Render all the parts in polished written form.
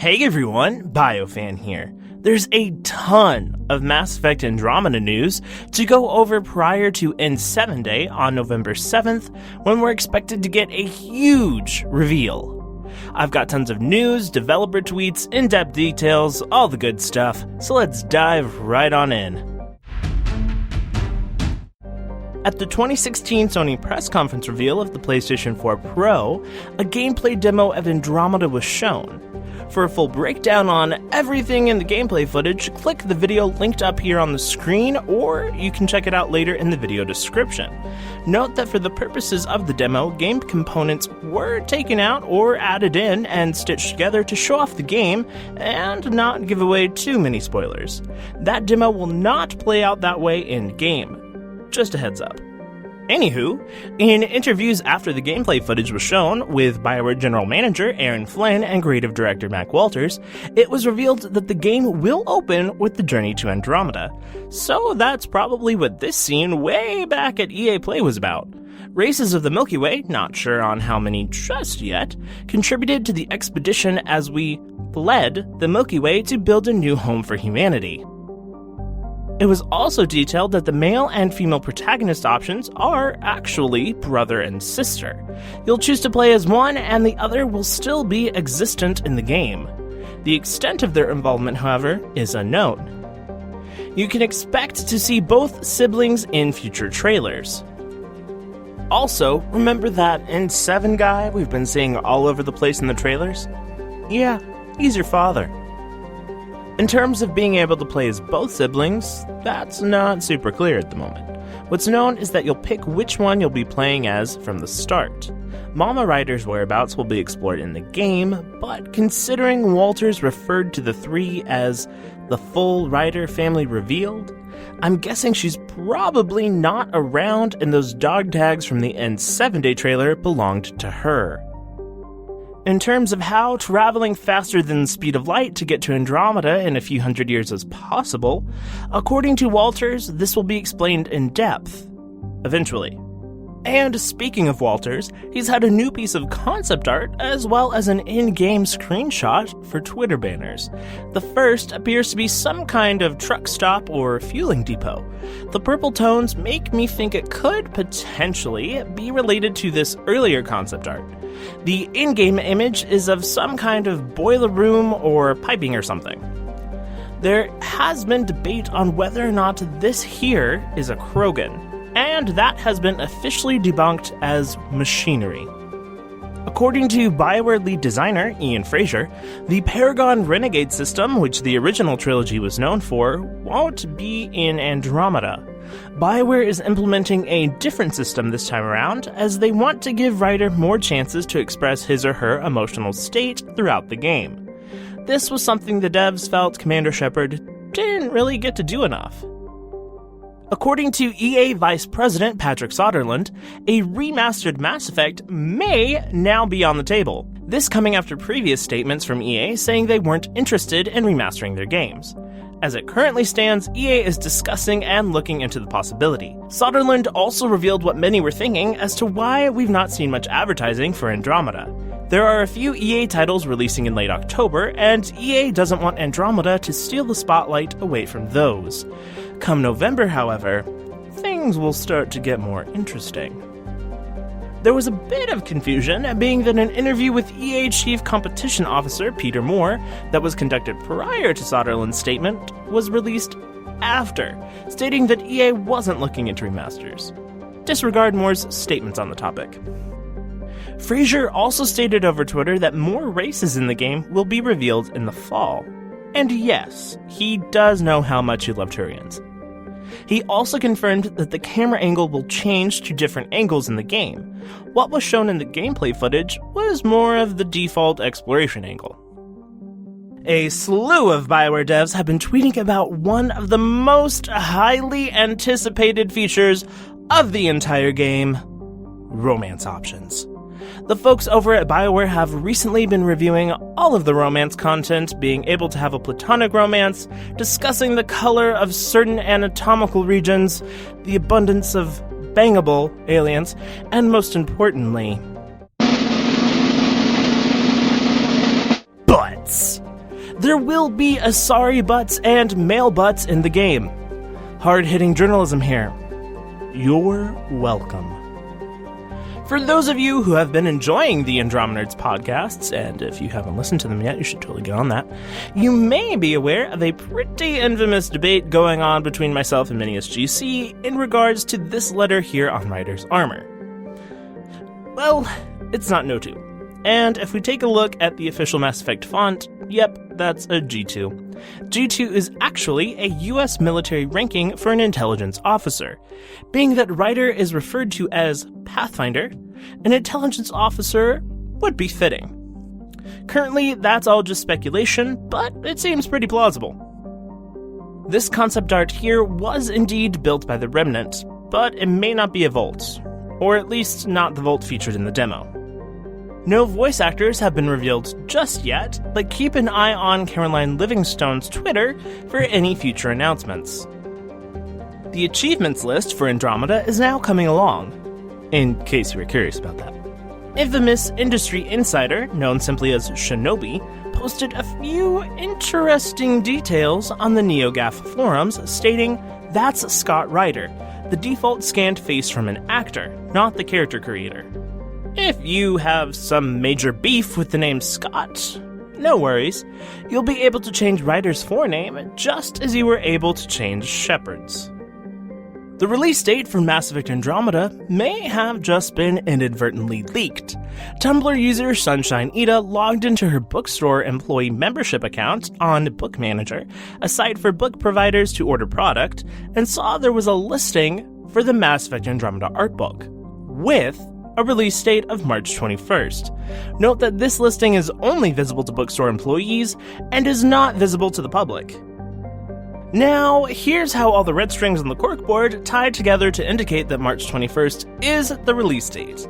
Hey everyone, BioFan here. There's a ton of Mass Effect Andromeda news to go over prior to N7 Day on November 7th, when we're expected to get a huge reveal. I've got tons of news, developer tweets, in-depth details, all the good stuff, so let's dive right on in. At the 2016 Sony press conference reveal of the PlayStation 4 Pro, a gameplay demo of Andromeda was shown. For a full breakdown on everything in the gameplay footage, click the video linked up here on the screen, or you can check it out later in the video description. Note that for the purposes of the demo, game components were taken out or added in and stitched together to show off the game and not give away too many spoilers. That demo will not play out that way in-game. Just a heads up. Anywho, in interviews after the gameplay footage was shown with BioWare General Manager Aaron Flynn and Creative Director Mac Walters, it was revealed that the game will open with the journey to Andromeda. So that's probably what this scene way back at EA Play was about. Races of the Milky Way, not sure on how many just yet, contributed to the expedition as we fled the Milky Way to build a new home for humanity. It was also detailed that the male and female protagonist options are actually brother and sister. You'll choose to play as one, and the other will still be existent in the game. The extent of their involvement, however, is unknown. You can expect to see both siblings in future trailers. Also, remember that N7 guy we've been seeing all over the place in the trailers? Yeah, he's your father. In terms of being able to play as both siblings, that's not super clear at the moment. What's known is that you'll pick which one you'll be playing as from the start. Mama Ryder's whereabouts will be explored in the game, but considering Walters referred to the three as the full Ryder family revealed, I'm guessing she's probably not around and those dog tags from the N7 Day trailer belonged to her. In terms of how traveling faster than the speed of light to get to Andromeda in a few hundred years is possible, according to Walters, this will be explained in depth, eventually. And speaking of Walters, he's had a new piece of concept art as well as an in-game screenshot for Twitter banners. The first appears to be some kind of truck stop or fueling depot. The purple tones make me think it could potentially be related to this earlier concept art. The in-game image is of some kind of boiler room or piping or something. There has been debate on whether or not this here is a Krogan, and that has been officially debunked as machinery. According to BioWare lead designer Ian Fraser, the Paragon Renegade system, which the original trilogy was known for, won't be in Andromeda. BioWare is implementing a different system this time around, as they want to give Ryder more chances to express his or her emotional state throughout the game. This was something the devs felt Commander Shepard didn't really get to do enough. According to EA Vice President Patrick Soderlund, a remastered Mass Effect may now be on the table. This coming after previous statements from EA saying they weren't interested in remastering their games. As it currently stands, EA is discussing and looking into the possibility. Soderlund also revealed what many were thinking as to why we've not seen much advertising for Andromeda. There are a few EA titles releasing in late October, and EA doesn't want Andromeda to steal the spotlight away from those. Come November, however, things will start to get more interesting. There was a bit of confusion, being that an interview with EA Chief Competition Officer Peter Moore that was conducted prior to Soderlund's statement was released after, stating that EA wasn't looking into remasters. Disregard Moore's statements on the topic. Fraser also stated over Twitter that more races in the game will be revealed in the fall. And yes, he does know how much you love Turians. He also confirmed that the camera angle will change to different angles in the game. What was shown in the gameplay footage was more of the default exploration angle. A slew of BioWare devs have been tweeting about one of the most highly anticipated features of the entire game: romance options. The folks over at BioWare have recently been reviewing all of the romance content, being able to have a platonic romance, discussing the color of certain anatomical regions, the abundance of bangable aliens, and most importantly, butts. There will be a sorry butts and male butts in the game. Hard-hitting journalism here. You're welcome. For those of you who have been enjoying the Andromeda's podcasts, and if you haven't listened to them yet, you should totally get on that, you may be aware of a pretty infamous debate going on between myself and MiniusGC in regards to this letter here on Ryder's armor. Well, it's not No 2. And if we take a look at the official Mass Effect font, yep, that's a G2. G2 is actually a US military ranking for an intelligence officer. Being that Ryder is referred to as Pathfinder, an intelligence officer would be fitting. Currently, that's all just speculation, but it seems pretty plausible. This concept art here was indeed built by the Remnant, but it may not be a Volt, or at least not the Volt featured in the demo. No voice actors have been revealed just yet, but keep an eye on Caroline Livingstone's Twitter for any future announcements. The achievements list for Andromeda is now coming along, in case you were curious about that. Infamous industry insider, known simply as Shinobi, posted a few interesting details on the NeoGAF forums stating that's Scott Ryder, the default scanned face from an actor, not the character creator. If you have some major beef with the name Scott, no worries. You'll be able to change Ryder's forename just as you were able to change Shepard's. The release date for Mass Effect Andromeda may have just been inadvertently leaked. Tumblr user Sunshine Ida logged into her bookstore employee membership account on Book Manager, a site for book providers to order product, and saw there was a listing for the Mass Effect Andromeda art book, with a release date of March 21st. Note that this listing is only visible to bookstore employees and is not visible to the public. Now, here's how all the red strings on the corkboard tied together to indicate that March 21st is the release date.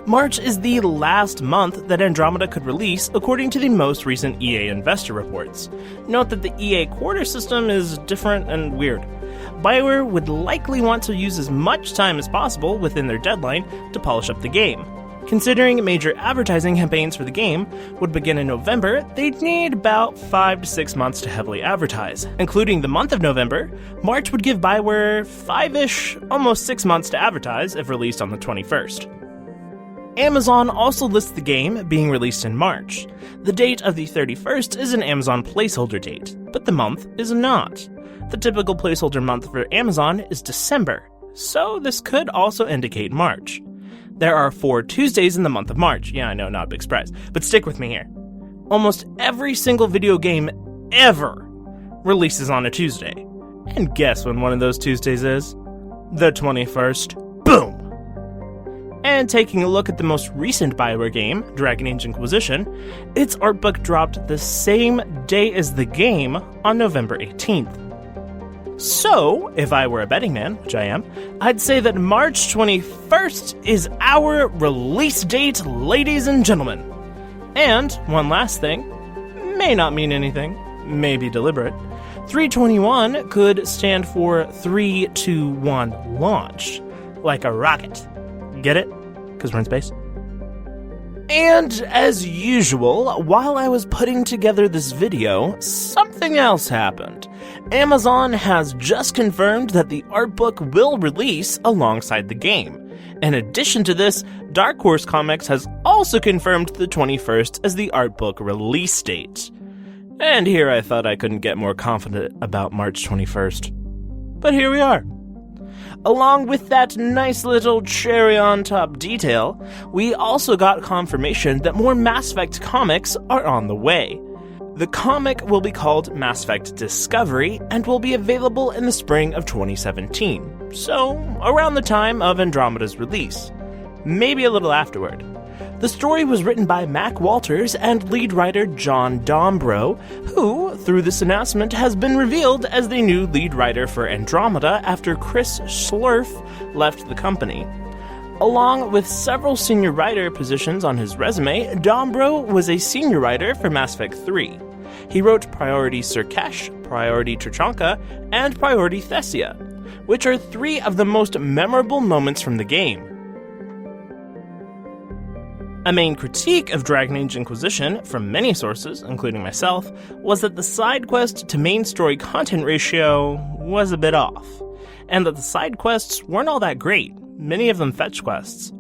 March is the last month that Andromeda could release according to the most recent EA investor reports. Note that the EA quarter system is different and weird. BioWare would likely want to use as much time as possible within their deadline to polish up the game. Considering major advertising campaigns for the game would begin in November, they'd need about 5 to 6 months to heavily advertise. Including the month of November, March would give BioWare 5-ish, almost 6 months to advertise if released on the 21st. Amazon also lists the game being released in March. The date of the 31st is an Amazon placeholder date, but the month is not. The typical placeholder month for Amazon is December, so this could also indicate March. There are 4 Tuesdays in the month of March. Yeah, I know, not a big surprise, but stick with me here. Almost every single video game ever releases on a Tuesday. And guess when one of those Tuesdays is? The 21st. Boom! And taking a look at the most recent BioWare game, Dragon Age Inquisition, its art book dropped the same day as the game on November 18th. So, if I were a betting man, which I am, I'd say that March 21st is our release date, ladies and gentlemen. And, one last thing, may not mean anything, may be deliberate, 321 could stand for 3, 2, 1 launch, like a rocket. Get it? Because we're in space. And, as usual, while I was putting together this video, something else happened. Amazon has just confirmed that the art book will release alongside the game. In addition to this, Dark Horse Comics has also confirmed the 21st as the art book release date. And here I thought I couldn't get more confident about March 21st. But here we are. Along with that nice little cherry on top detail, we also got confirmation that more Mass Effect comics are on the way. The comic will be called Mass Effect Discovery and will be available in the spring of 2017, so around the time of Andromeda's release, maybe a little afterward. The story was written by Mac Walters and lead writer John Dombrow, who, through this announcement, has been revealed as the new lead writer for Andromeda after Chris Schlurf left the company. Along with several senior writer positions on his resume, Dombrow was a senior writer for Mass Effect 3. He wrote Priority Surkesh, Priority Trichanka, and Priority Thessia, which are 3 of the most memorable moments from the game. A main critique of Dragon Age Inquisition, from many sources, including myself, was that the side quest to main story content ratio was a bit off, and that the side quests weren't all that great, many of them fetch quests.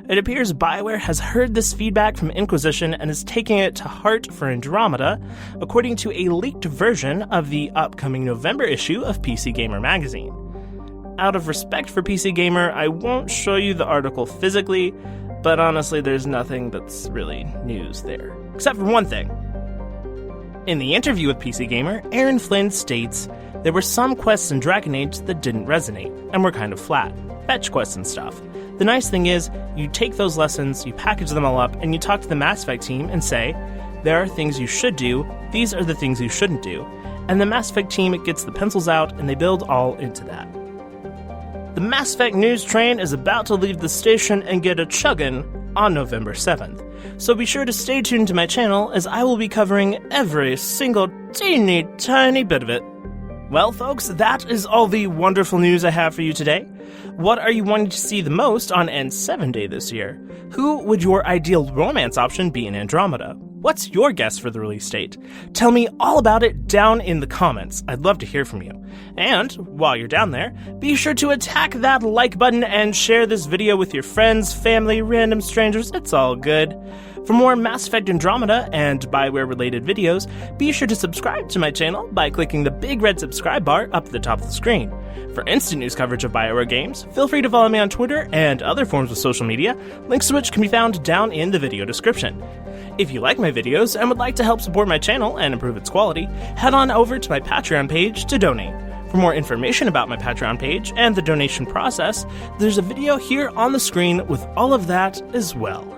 It appears BioWare has heard this feedback from Inquisition and is taking it to heart for Andromeda, according to a leaked version of the upcoming November issue of PC Gamer magazine. Out of respect for PC Gamer, I won't show you the article physically, but honestly, there's nothing that's really news there. Except for one thing. In the interview with PC Gamer, Aaron Flynn states, there were some quests in Dragon Age that didn't resonate, and were kind of flat. Fetch quests and stuff. The nice thing is, you take those lessons, you package them all up, and you talk to the Mass Effect team and say, there are things you should do, these are the things you shouldn't do. And the Mass Effect team gets the pencils out, and they build all into that. The Mass Effect news train is about to leave the station and get a chuggin' on November 7th, so be sure to stay tuned to my channel as I will be covering every single teeny tiny bit of it. Well folks, that is all the wonderful news I have for you today. What are you wanting to see the most on N7 Day this year? Who would your ideal romance option be in Andromeda? What's your guess for the release date? Tell me all about it down in the comments. I'd love to hear from you. And while you're down there, be sure to attack that like button and share this video with your friends, family, random strangers. It's all good. For more Mass Effect Andromeda and BioWare-related videos, be sure to subscribe to my channel by clicking the big red subscribe bar up at the top of the screen. For instant news coverage of BioWare games, feel free to follow me on Twitter and other forms of social media, links to which can be found down in the video description. If you like my videos and would like to help support my channel and improve its quality, head on over to my Patreon page to donate. For more information about my Patreon page and the donation process, there's a video here on the screen with all of that as well.